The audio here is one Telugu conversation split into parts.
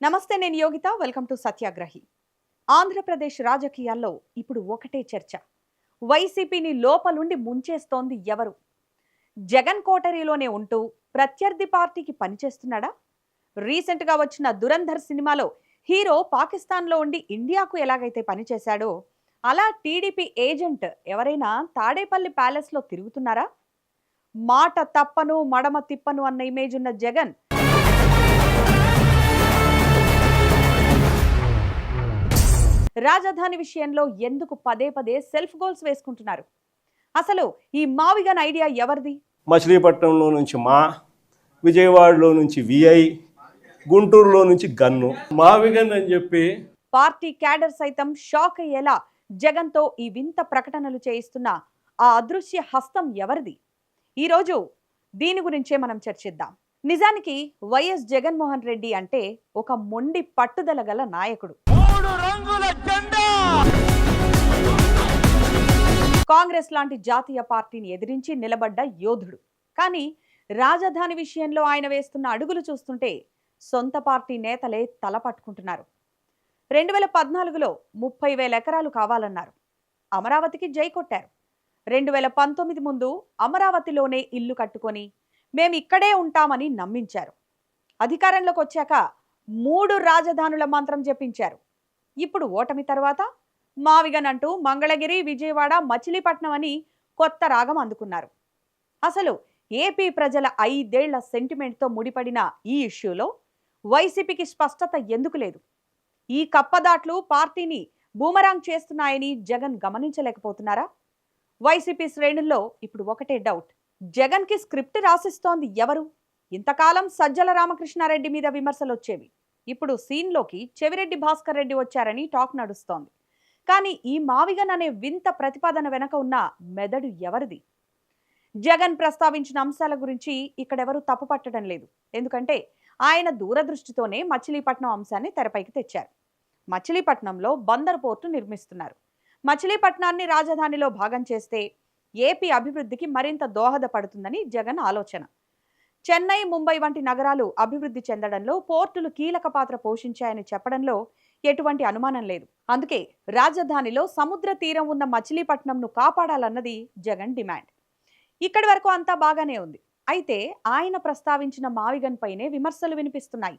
నమస్తే, నేను యోగిత. Welcome to సత్యాగ్రహి. ఆంధ్రప్రదేశ్ రాజకీయాల్లో ఇప్పుడు ఒకటే చర్చ. వైసీపీని లోపలుండి ముంచేస్తోంది ఎవరు? జగన్ కోటరీలోనే ఉంటూ ప్రత్యర్థి పార్టీకి పనిచేస్తున్నాడా? రీసెంట్గా వచ్చిన దురంధర్ సినిమాలో హీరో పాకిస్తాన్లో ఉండి ఇండియాకు ఎలాగైతే పనిచేశాడో అలా టీడీపీ ఏజెంట్ ఎవరైనా తాడేపల్లి ప్యాలెస్లో తిరుగుతున్నారా? మాట తప్పను మడమ తిప్పను అన్న ఇమేజ్ ఉన్న జగన్ రాజధాని విషయంలో ఎందుకు పదే పదే సెల్ఫ్ గోల్స్ వేసుకుంటున్నారు? అసలు ఈ మావిగన్ ఐడియా ఎవరిది? మచిలీపట్నంలో నుంచి విజయవాడలో నుంచి విఐ, గుంటూరులో నుంచి గన్ను, మావిగన్ అని చెప్పి పార్టీ క్యాడర్ సైతం షాక్ అయ్యేలా జగన్తో ఈ వింత ప్రకటనలు చేయిస్తున్న ఆ అదృశ్య హస్తం ఎవరిది? ఈరోజు దీని గురించే మనం చర్చిద్దాం. నిజానికి వైఎస్ జగన్మోహన్ రెడ్డి అంటే ఒక మొండి పట్టుదల గల నాయకుడు. కాంగ్రెస్ లాంటి జాతీయ పార్టీని ఎదిరించి నిలబడ్డ యోధుడు. కానీ రాజధాని విషయంలో ఆయన వేస్తున్న అడుగులు చూస్తుంటే సొంత పార్టీ నేతలే తల పట్టుకుంటున్నారు. 2014లో 30,000 ఎకరాలు కావాలన్నారు. అమరావతికి జై కొట్టారు. 2019 ముందు అమరావతిలోనే ఇల్లు కట్టుకొని మేము ఇక్కడే ఉంటామని నమ్మించారు. అధికారంలోకి వచ్చాక 3 రాజధానుల మంత్రం జపించారు. ఇప్పుడు ఓటమి తర్వాత మావిగన్ అంటూ మంగళగిరి, విజయవాడ, మచిలీపట్నం అని కొత్త రాగం అందుకున్నారు. అసలు ఏపీ ప్రజల 5 ఏళ్ల సెంటిమెంట్తో ముడిపడిన ఈ ఇష్యూలో వైసీపీకి స్పష్టత ఎందుకు లేదు? ఈ కప్పదాట్లు పార్టీని బూమరాంగ్ చేస్తున్నాయని జగన్ గమనించలేకపోతున్నారా? వైసీపీ శ్రేణుల్లో ఇప్పుడు ఒకటే డౌట్. జగన్కి స్క్రిప్ట్ రాసిస్తోంది ఎవరు? ఇంతకాలం సజ్జల రామకృష్ణారెడ్డి మీద విమర్శలు వచ్చేవి. ఇప్పుడు సీన్లోకి చెవిరెడ్డి భాస్కర్ రెడ్డి వచ్చారని టాక్ నడుస్తోంది. కానీ ఈ మావిగన్ అనే వింత ప్రతిపాదన వెనక ఉన్న మెదడు ఎవరిది? జగన్ ప్రస్తావించిన అంశాల గురించి ఇక్కడెవరూ తప్పు పట్టడం లేదు. ఎందుకంటే ఆయన దూరదృష్టితోనే మచిలీపట్నం అంశాన్ని తెరపైకి తెచ్చారు. మచిలీపట్నంలో బందర్ పోర్టు నిర్మిస్తున్నారు. మచిలీపట్నాన్ని రాజధానిలో భాగం చేస్తే ఏపీ అభివృద్ధికి మరింత దోహదపడుతుందని జగన్ ఆలోచన. చెన్నై, ముంబై వంటి నగరాలు అభివృద్ధి చెందడంలో పోర్టులు కీలక పాత్ర పోషించాయని చెప్పడంలో ఎటువంటి అనుమానం లేదు. అందుకే రాజధానిలో సముద్ర తీరం ఉన్న మచిలీపట్నంను కాపాడాలన్నది జగన్ డిమాండ్. ఇక్కడి వరకు అంతా బాగానే ఉంది. అయితే ఆయన ప్రస్తావించిన మావిగన్ పైనే విమర్శలు వినిపిస్తున్నాయి.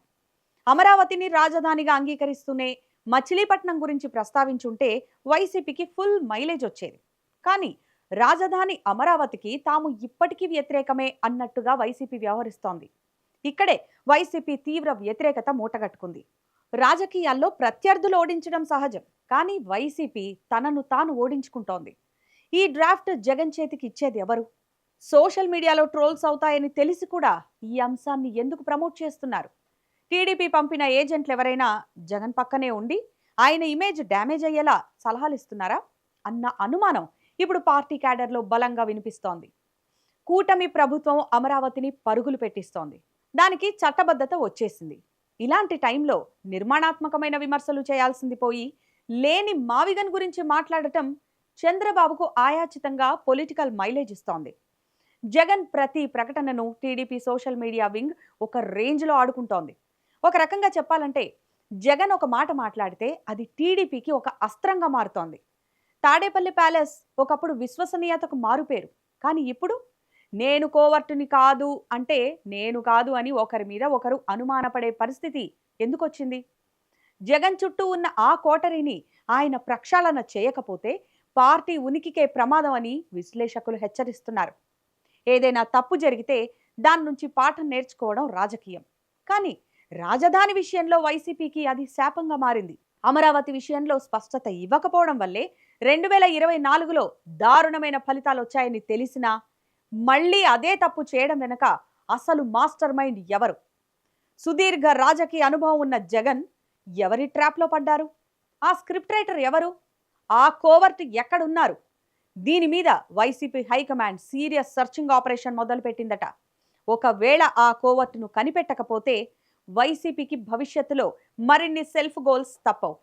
అమరావతిని రాజధానిగా అంగీకరిస్తూనే మచిలీపట్నం గురించి ప్రస్తావించుంటే వైసీపీకి ఫుల్ మైలేజ్ వచ్చేది. కానీ రాజధాని అమరావతికి తాము ఇప్పటికీ వ్యతిరేకమే అన్నట్టుగా వైసీపీ వ్యవహరిస్తోంది. ఇక్కడే వైసీపీ తీవ్ర వ్యతిరేకత మూటగట్టుకుంది. రాజకీయాల్లో ప్రత్యర్థులు ఓడించడం సహజం, కానీ వైసీపీ తనను తాను ఓడించుకుంటోంది. ఈ డ్రాఫ్ట్ జగన్ చేతికి ఇచ్చేది ఎవరు? సోషల్ మీడియాలో ట్రోల్స్ అవుతాయని తెలిసి కూడా ఈ అంశాన్ని ఎందుకు ప్రమోట్ చేస్తున్నారు? టీడీపీ పంపిన ఏజెంట్లు ఎవరైనా జగన్ పక్కనే ఉండి ఆయన ఇమేజ్ డ్యామేజ్ అయ్యేలా సలహాలు ఇస్తున్నారా అన్న అనుమానం ఇప్పుడు పార్టీ క్యాడర్లో బలంగా వినిపిస్తోంది. కూటమి ప్రభుత్వం అమరావతిని పరుగులు పెట్టిస్తోంది. దానికి చట్టబద్ధత వచ్చేసింది. ఇలాంటి టైంలో నిర్మాణాత్మకమైన విమర్శలు చేయాల్సింది పోయి లేని మావిగన్ గురించి మాట్లాడటం చంద్రబాబుకు ఆయాచితంగా పొలిటికల్ మైలేజ్ ఇస్తోంది. జగన్ ప్రతి ప్రకటనను టీడీపీ సోషల్ మీడియా వింగ్ ఒక రేంజ్లో ఆడుకుంటోంది. ఒక రకంగా చెప్పాలంటే జగన్ ఒక మాట మాట్లాడితే అది టీడీపీకి ఒక అస్త్రంగా మారుతోంది. తాడేపల్లి ప్యాలెస్ ఒకప్పుడు విశ్వసనీయతకు మారుపేరు. కానీ ఇప్పుడు నేను కోవర్టుని కాదు అంటే నేను కాదు అని ఒకరి మీద ఒకరు అనుమానపడే పరిస్థితి ఎందుకు వచ్చింది? జగన్ చుట్టూ ఉన్న ఆ కోటరీని ఆయన ప్రక్షాళన చేయకపోతే పార్టీ ఉనికికే ప్రమాదం అని విశ్లేషకులు హెచ్చరిస్తున్నారు. ఏదైనా తప్పు జరిగితే దాని నుంచి పాఠం నేర్చుకోవడం రాజకీయం. కానీ రాజధాని విషయంలో వైసీపీకి అది శాపంగా మారింది. అమరావతి విషయంలో స్పష్టత ఇవ్వకపోవడం వల్లే 2024లో దారుణమైన ఫలితాలు వచ్చాయని తెలిసినా మళ్ళీ అదే తప్పు చేయడం వెనక అసలు మాస్టర్ మైండ్ ఎవరు? సుదీర్ఘ రాజకీయ అనుభవం ఉన్న జగన్ ఎవరి ట్రాప్లో పడ్డారు? ఆ స్క్రిప్ట్ రైటర్ ఎవరు? ఆ కోవర్ట్ ఎక్కడున్నారు? దీని మీద YCP high command serious searching operation మొదలుపెట్టిందట. ఒకవేళ ఆ కోవర్ట్ను కనిపెట్టకపోతే వైసీపీకి భవిష్యత్తులో మరిన్ని సెల్ఫ్ గోల్స్ తప్పవు.